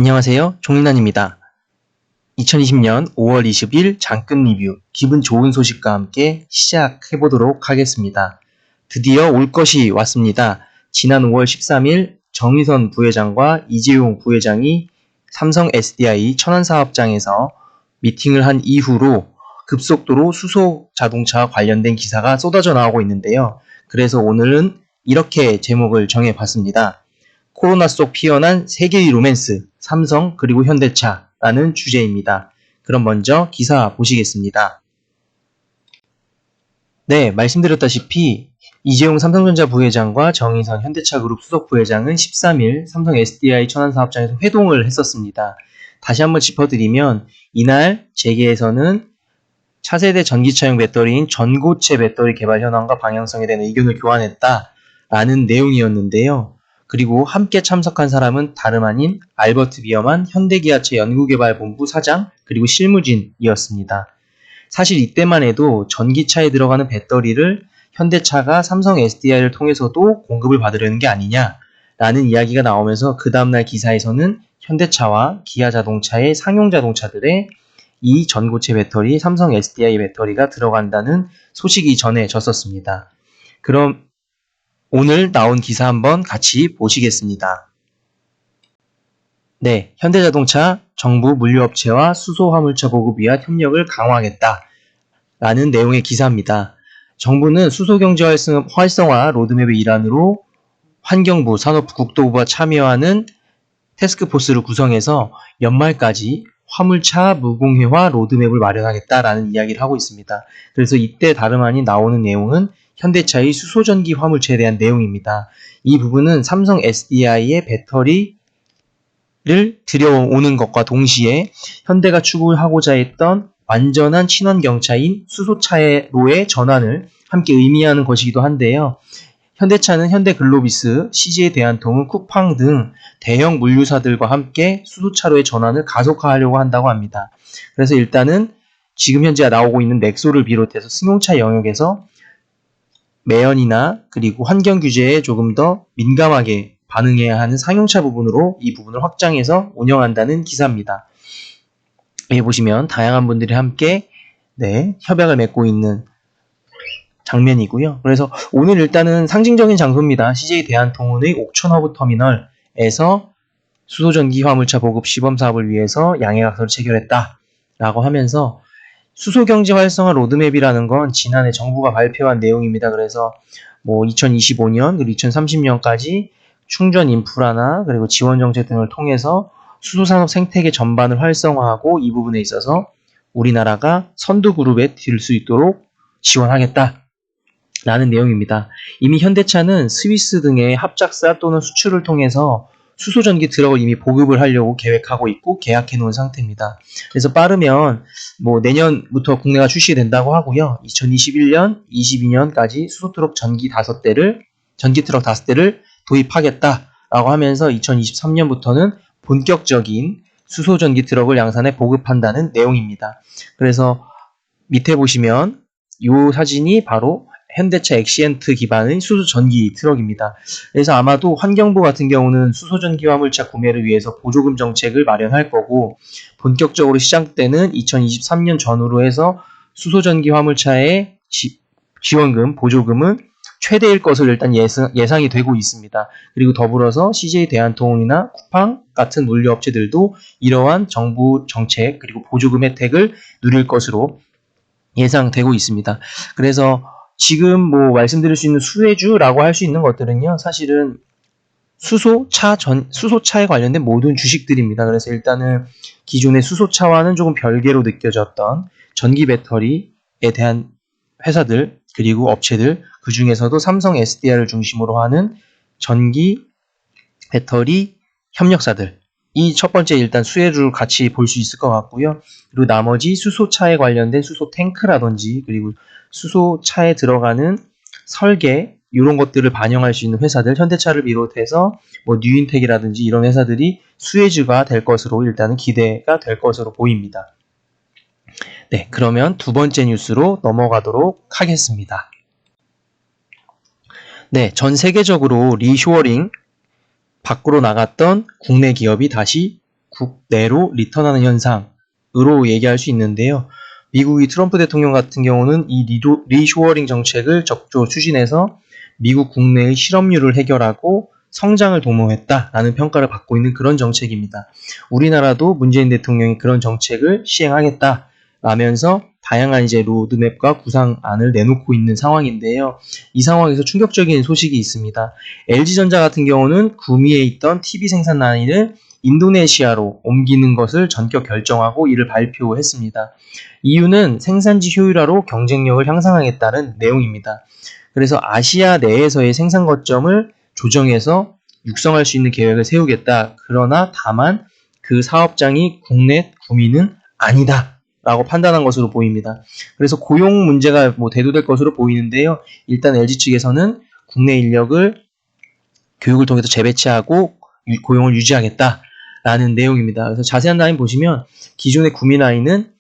안녕하세요. 종린환입니다. 2020년 5월 20일 장끝 리뷰 기분 좋은 소식과 함께 시작해 보도록 하겠습니다. 드디어 올 것이 왔습니다. 지난 5월 13일 정의선 부회장과 이재용 부회장이 삼성 SDI 천안사업장에서 미팅을 한 이후로 급속도로 수소 자동차와 관련된 기사가 쏟아져 나오고 있는데요. 그래서 오늘은 이렇게 제목을 정해봤습니다. 코로나 속 피어난 세계의 로맨스, 삼성 그리고 현대차라는 주제입니다. 그럼 먼저 기사 보시겠습니다. 네, 말씀드렸다시피 이재용 삼성전자 부회장과 정의선 현대차그룹 수석 부회장은 13일 삼성 SDI 천안사업장에서 회동을 했었습니다. 다시 한번 짚어드리면 이날 재계에서는 차세대 전기차용 배터리인 전고체 배터리 개발 현황과 방향성에 대한 의견을 교환했다라는 내용이었는데요. 그리고 함께 참석한 사람은 다름 아닌 알버트 비어만 현대기아차 연구개발본부 사장 그리고 실무진이었습니다. 사실 이때만 해도 전기차에 들어가는 배터리를 현대차가 삼성 SDI를 통해서도 공급을 받으려는 게 아니냐라는 이야기가 나오면서 그 다음날 기사에서는 현대차와 기아자동차의 상용자동차들의 이 전고체 배터리, 삼성 SDI 배터리가 들어간다는 소식이 전해졌었습니다. 그럼 오늘 나온 기사 한번 같이 보시겠습니다. 네, 현대자동차 정부 물류업체와 수소화물차 보급 위한 협력을 강화하겠다라는 내용의 기사입니다. 정부는 수소경제 활성화 로드맵의 일환으로 환경부, 산업부, 국토부가 참여하는 태스크포스를 구성해서 연말까지 화물차 무공해화 로드맵을 마련하겠다라는 이야기를 하고 있습니다. 그래서 이때 다름 아닌 나오는 내용은 현대차의 수소전기 화물차에 대한 내용입니다. 이 부분은 삼성 SDI의 배터리를 들여오는 것과 동시에 현대가 추구하고자 했던 완전한 친환경차인 수소차로의 전환을 함께 의미하는 것이기도 한데요. 현대차는 현대글로비스, CJ 대한통운, 쿠팡 등 대형 물류사들과 함께 수소차로의 전환을 가속화하려고 한다고 합니다. 그래서 일단은 지금 현재 나오고 있는 넥소를 비롯해서 승용차 영역에서 매연이나 그리고 환경 규제에 조금 더 민감하게 반응해야 하는 상용차 부분으로 이 부분을 확장해서 운영한다는 기사입니다. 여기 보시면 다양한 분들이 함께 협약을 맺고 있는 장면이고요. 그래서 오늘 일단은 상징적인 장소입니다. CJ 대한통운의 옥천 허브 터미널에서 수소전기 화물차 보급 시범 사업을 위해서 양해각서를 체결했다라고 하면서 수소경제 활성화 로드맵이라는 건 지난해 정부가 발표한 내용입니다. 그래서 2025년 그리고 2030년까지 충전 인프라나 그리고 지원 정책 등을 통해서 수소산업 생태계 전반을 활성화하고 이 부분에 있어서 우리나라가 선두 그룹에 들 수 있도록 지원하겠다. 라는 내용입니다. 이미 현대차는 스위스 등의 합작사 또는 수출을 통해서 수소전기 트럭을 이미 보급을 하려고 계획하고 있고 계약해 놓은 상태입니다. 그래서 빠르면 내년부터 국내가 출시된다고 하고요. 2021년, 22년까지 수소트럭 전기 트럭 5대를 도입하겠다라고 하면서 2023년부터는 본격적인 수소전기 트럭을 양산에 보급한다는 내용입니다. 그래서 밑에 보시면 이 사진이 바로 현대차 엑시엔트 기반의 수소전기 트럭입니다. 그래서 아마도 환경부 같은 경우는 수소전기 화물차 구매를 위해서 보조금 정책을 마련할 거고 본격적으로 시작되는 2023년 전후로 해서 수소전기 화물차의 지원금, 보조금은 최대일 것으로 일단 예상이 되고 있습니다. 그리고 더불어서 CJ 대한통운이나 쿠팡 같은 물류업체들도 이러한 정부 정책 그리고 보조금 혜택을 누릴 것으로 예상되고 있습니다. 그래서 지금 말씀드릴 수 있는 수혜주라고 할 수 있는 것들은요, 사실은 수소차에 관련된 모든 주식들입니다. 그래서 일단은 기존의 수소차와는 조금 별개로 느껴졌던 전기 배터리에 대한 회사들, 그리고 업체들, 그 중에서도 삼성 SDI를 중심으로 하는 전기 배터리 협력사들, 이 첫 번째 일단 수혜주를 같이 볼 수 있을 것 같고요. 그리고 나머지 수소차에 관련된 수소 탱크라든지 그리고 수소차에 들어가는 설계 이런 것들을 반영할 수 있는 회사들, 현대차를 비롯해서 뉴인텍이라든지 이런 회사들이 수혜주가 될 것으로 일단은 기대가 될 것으로 보입니다. 네, 그러면 두 번째 뉴스로 넘어가도록 하겠습니다. 네, 전 세계적으로 리쇼어링 밖으로 나갔던 국내 기업이 다시 국내로 리턴하는 현상으로 얘기할 수 있는데요. 미국이 트럼프 대통령 같은 경우는 이 리쇼어링 정책을 적극적으로 추진해서 미국 국내의 실업률을 해결하고 성장을 도모했다라는 평가를 받고 있는 그런 정책입니다. 우리나라도 문재인 대통령이 그런 정책을 시행하겠다라면서 다양한 이제 로드맵과 구상안을 내놓고 있는 상황인데요. 이 상황에서 충격적인 소식이 있습니다. LG전자 같은 경우는 구미에 있던 TV 생산 라인을 인도네시아로 옮기는 것을 전격 결정하고 이를 발표했습니다. 이유는 생산지 효율화로 경쟁력을 향상하겠다는 내용입니다. 그래서 아시아 내에서의 생산 거점을 조정해서 육성할 수 있는 계획을 세우겠다. 그러나 다만 그 사업장이 국내 구미는 아니다 라고 판단한 것으로 보입니다. 그래서 고용 문제가 대두될 것으로 보이는데요. 일단 LG 측에서는 국내 인력을 교육을 통해서 재배치하고 고용을 유지하겠다라는 내용입니다. 그래서 자세한 라인 보시면 기존의 구미 라인은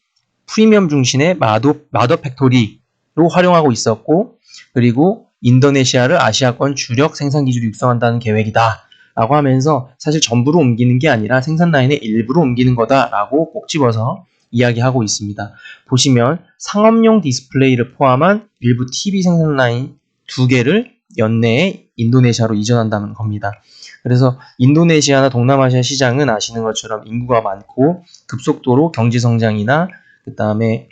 프리미엄 중심의 마더 팩토리로 활용하고 있었고, 그리고 인도네시아를 아시아권 주력 생산 기지로 육성한다는 계획이다 라고 하면서 사실 전부로 옮기는 게 아니라 생산 라인의 일부로 옮기는 거다 라고 꼭 집어서 이야기하고 있습니다. 보시면 상업용 디스플레이를 포함한 일부 TV 생산 라인 2개를 연내에 인도네시아로 이전한다는 겁니다. 그래서 인도네시아나 동남아시아 시장은 아시는 것처럼 인구가 많고 급속도로 경제 성장이나 그 다음에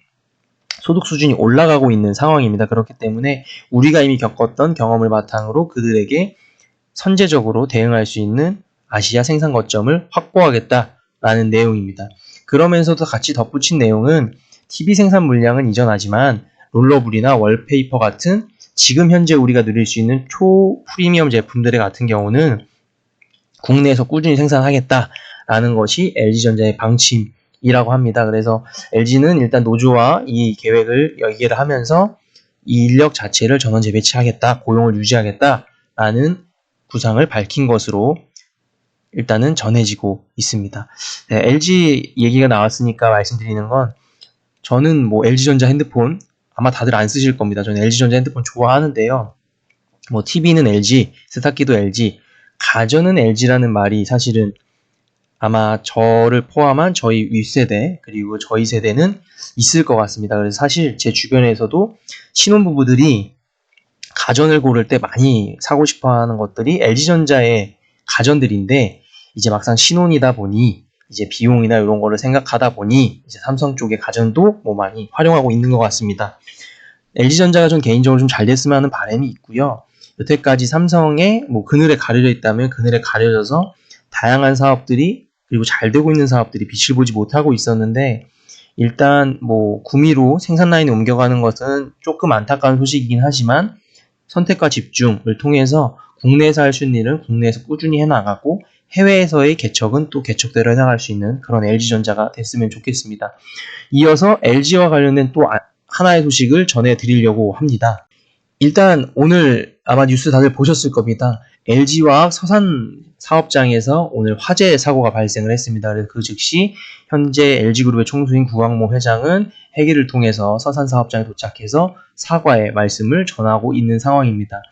소득 수준이 올라가고 있는 상황입니다. 그렇기 때문에 우리가 이미 겪었던 경험을 바탕으로 그들에게 선제적으로 대응할 수 있는 아시아 생산 거점을 확보하겠다라는 내용입니다. 그러면서도 같이 덧붙인 내용은 TV 생산 물량은 이전하지만 롤러블이나 월페이퍼 같은 지금 현재 우리가 누릴 수 있는 초프리미엄 제품들 같은 경우는 국내에서 꾸준히 생산하겠다라는 것이 LG전자의 방침이라고 합니다. 그래서 LG는 일단 노조와 이 계획을 연계를 하면서 이 인력 자체를 전원 재배치하겠다, 고용을 유지하겠다라는 구상을 밝힌 것으로 일단은 전해지고 있습니다. 네, LG 얘기가 나왔으니까 말씀드리는 건, 저는 LG전자 핸드폰 아마 다들 안 쓰실 겁니다. 저는 LG전자 핸드폰 좋아하는데요. TV는 LG, 세탁기도 LG, 가전은 LG라는 말이 사실은 아마 저를 포함한 저희 윗세대 그리고 저희 세대는 있을 것 같습니다. 그래서 사실 제 주변에서도 신혼부부들이 가전을 고를 때 많이 사고 싶어하는 것들이 LG전자의 가전들인데, 이제 막상 신혼이다 보니 이제 비용이나 이런 거를 생각하다 보니 이제 삼성 쪽의 가전도 많이 활용하고 있는 것 같습니다. LG전자가 좀 개인적으로 좀 잘 됐으면 하는 바람이 있고요. 여태까지 삼성에 그늘에 가려져 있다면 그늘에 가려져서 다양한 사업들이, 그리고 잘 되고 있는 사업들이 빛을 보지 못하고 있었는데, 일단 구미로 생산 라인을 옮겨가는 것은 조금 안타까운 소식이긴 하지만 선택과 집중을 통해서 국내에서 할 수 있는 일은 국내에서 꾸준히 해나가고 해외에서의 개척은 또 개척대로 해나갈 수 있는 그런 LG전자가 됐으면 좋겠습니다. 이어서 LG와 관련된 또 하나의 소식을 전해드리려고 합니다. 일단 오늘 아마 뉴스 다들 보셨을 겁니다. LG화학 서산 사업장에서 오늘 화재 사고가 발생을 했습니다. 그래서 그 즉시 현재 LG그룹의 총수인 구광모 회장은 회기를 통해서 서산 사업장에 도착해서 사과의 말씀을 전하고 있는 상황입니다.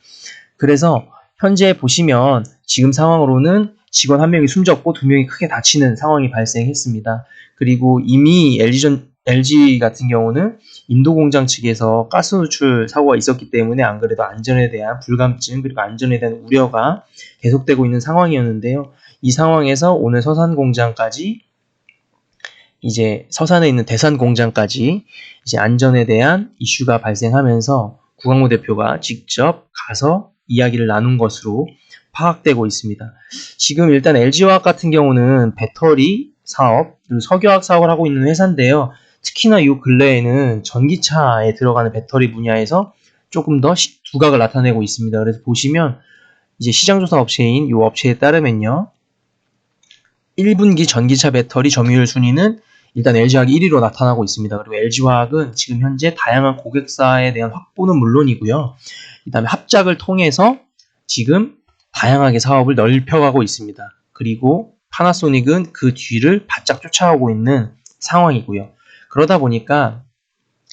그래서 현재 보시면 지금 상황으로는 직원 1명이 숨졌고 2명이 크게 다치는 상황이 발생했습니다. 그리고 이미 LG 같은 경우는 인도 공장 측에서 가스 누출 사고가 있었기 때문에 안 그래도 안전에 대한 불감증 그리고 안전에 대한 우려가 계속되고 있는 상황이었는데요. 이 상황에서 오늘 서산 공장까지, 이제 서산에 있는 대산 공장까지 이제 안전에 대한 이슈가 발생하면서 구광모 대표가 직접 가서 이야기를 나눈 것으로 파악되고 있습니다. 지금 일단 LG화학 같은 경우는 배터리 사업, 그리고 석유화학 사업을 하고 있는 회사인데요. 특히나 이 근래에는 전기차에 들어가는 배터리 분야에서 조금 더 두각을 나타내고 있습니다. 그래서 보시면 이제 시장조사 업체인 이 업체에 따르면요, 1분기 전기차 배터리 점유율 순위는 일단 LG화학이 1위로 나타나고 있습니다. 그리고 LG화학은 지금 현재 다양한 고객사에 대한 확보는 물론이고요. 그 다음에 합작을 통해서 지금 다양하게 사업을 넓혀가고 있습니다. 그리고 파나소닉은 그 뒤를 바짝 쫓아오고 있는 상황이고요. 그러다 보니까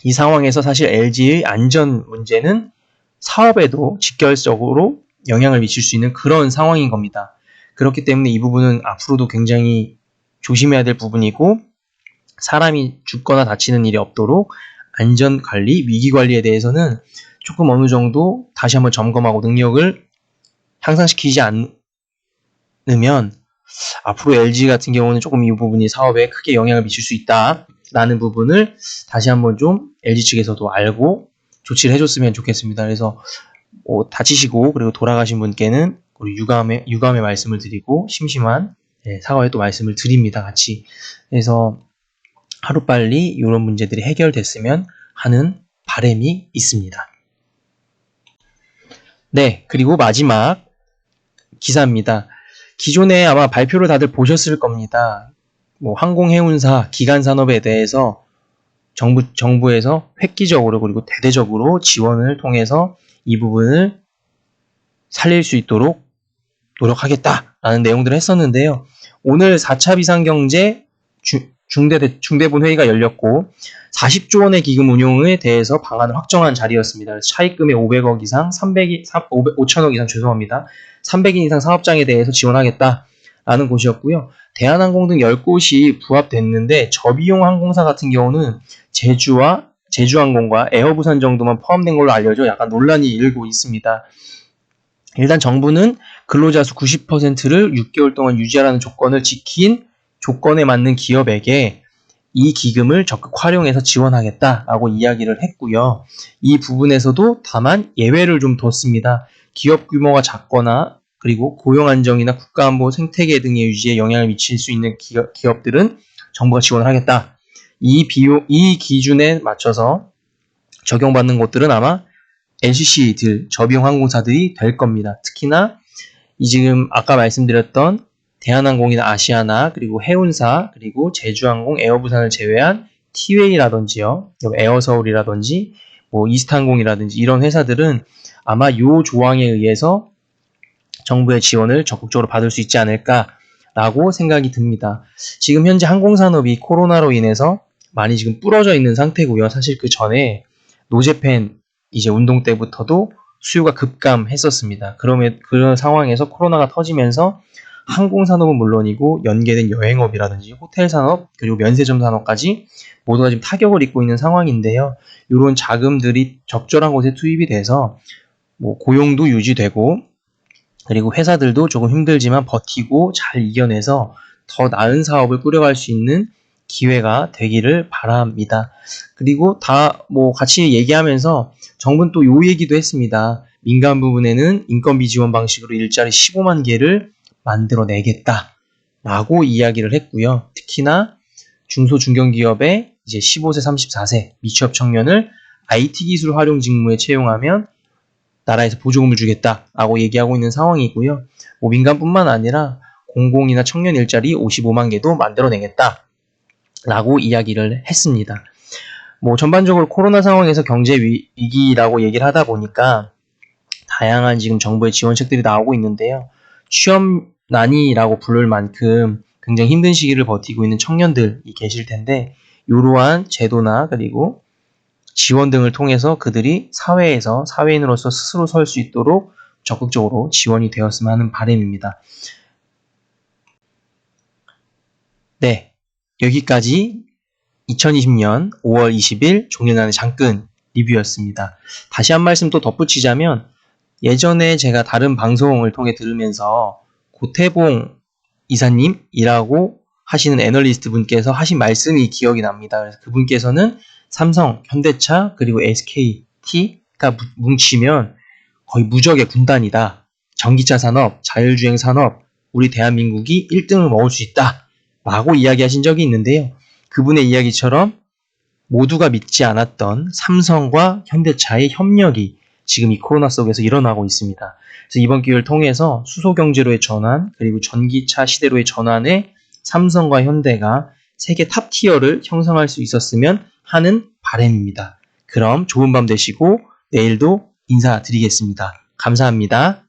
이 상황에서 사실 LG의 안전 문제는 사업에도 직결적으로 영향을 미칠 수 있는 그런 상황인 겁니다. 그렇기 때문에 이 부분은 앞으로도 굉장히 조심해야 될 부분이고, 사람이 죽거나 다치는 일이 없도록 안전관리, 위기관리에 대해서는 조금 어느 정도 다시 한번 점검하고 능력을 향상시키지 않으면 앞으로 LG 같은 경우는 조금 이 부분이 사업에 크게 영향을 미칠 수 있다라는 부분을 다시 한번 좀 LG 측에서도 알고 조치를 해줬으면 좋겠습니다. 그래서 다치시고 그리고 돌아가신 분께는 우리 유감의 말씀을 드리고 심심한 사과의 또 말씀을 드립니다. 같이. 그래서 하루빨리 이런 문제들이 해결됐으면 하는 바람이 있습니다. 네, 그리고 마지막 기사입니다. 기존에 아마 발표를 다들 보셨을 겁니다. 항공해운사, 기간산업에 대해서 정부에서 획기적으로 그리고 대대적으로 지원을 통해서 이 부분을 살릴 수 있도록 노력하겠다라는 내용들을 했었는데요. 오늘 4차 비상경제 중대본 회의가 열렸고 40조 원의 기금 운용에 대해서 방안을 확정한 자리였습니다. 차입금의 500억 이상, 5천억 이상 300인 이상 사업장에 대해서 지원하겠다라는 곳이었고요. 대한항공 등 10곳이 부합됐는데 저비용 항공사 같은 경우는 제주항공과 에어부산 정도만 포함된 걸로 알려져 약간 논란이 일고 있습니다. 일단 정부는 근로자 수 90%를 6개월 동안 유지하라는 조건을 지킨 조건에 맞는 기업에게 이 기금을 적극 활용해서 지원하겠다라고 이야기를 했고요. 이 부분에서도 다만 예외를 좀 뒀습니다. 기업 규모가 작거나 그리고 고용 안정이나 국가안보 생태계 등의 유지에 영향을 미칠 수 있는 기업들은 정부가 지원을 하겠다. 이 기준에 맞춰서 적용받는 곳들은 아마 LCC들, 저비용 항공사들이 될 겁니다. 특히나 지금 아까 말씀드렸던 대한항공이나 아시아나 그리고 해운사 그리고 제주항공, 에어부산을 제외한 티웨이라든지요, 에어서울이라든지 이스타항공이라든지 이런 회사들은 아마 이 조항에 의해서 정부의 지원을 적극적으로 받을 수 있지 않을까라고 생각이 듭니다. 지금 현재 항공산업이 코로나로 인해서 많이 지금 부러져 있는 상태고요. 사실 그 전에 노제팬 운동 때부터도 수요가 급감했었습니다. 그런 상황에서 코로나가 터지면서 항공산업은 물론이고 연계된 여행업이라든지 호텔산업 그리고 면세점 산업까지 모두가 지금 타격을 입고 있는 상황인데요. 이런 자금들이 적절한 곳에 투입이 돼서 고용도 유지되고 그리고 회사들도 조금 힘들지만 버티고 잘 이겨내서 더 나은 사업을 꾸려갈 수 있는 기회가 되기를 바랍니다. 그리고 같이 얘기하면서 정부는 또 요 얘기도 했습니다. 민간 부분에는 인건비 지원 방식으로 일자리 15만 개를 만들어내겠다라고 이야기를 했고요. 특히나 중소중견기업의 이제 15세, 34세 미취업 청년을 IT 기술 활용 직무에 채용하면 나라에서 보조금을 주겠다라고 얘기하고 있는 상황이고요. 민간뿐만 아니라 공공이나 청년 일자리 55만 개도 만들어내겠다라고 이야기를 했습니다. 전반적으로 코로나 상황에서 경제 위기라고 얘기를 하다 보니까 다양한 지금 정부의 지원책들이 나오고 있는데요. 취업난이라고 부를 만큼 굉장히 힘든 시기를 버티고 있는 청년들이 계실 텐데 이러한 제도나 그리고 지원 등을 통해서 그들이 사회에서 사회인으로서 스스로 설 수 있도록 적극적으로 지원이 되었으면 하는 바람입니다. 네, 여기까지 2020년 5월 20일 종려나는 장근 리뷰였습니다. 다시 한 말씀 또 덧붙이자면 예전에 제가 다른 방송을 통해 들으면서 고태봉 이사님이라고 하시는 애널리스트 분께서 하신 말씀이 기억이 납니다. 그래서 그분께서는 삼성, 현대차, 그리고 SKT가 뭉치면 거의 무적의 군단이다. 전기차 산업, 자율주행 산업, 우리 대한민국이 1등을 먹을 수 있다. 라고 이야기하신 적이 있는데요. 그분의 이야기처럼 모두가 믿지 않았던 삼성과 현대차의 협력이 지금 이 코로나 속에서 일어나고 있습니다. 그래서 이번 기회를 통해서 수소경제로의 전환, 그리고 전기차 시대로의 전환에 삼성과 현대가 세계 탑티어를 형성할 수 있었으면 하는 바람입니다. 그럼 좋은 밤 되시고 내일도 인사드리겠습니다. 감사합니다.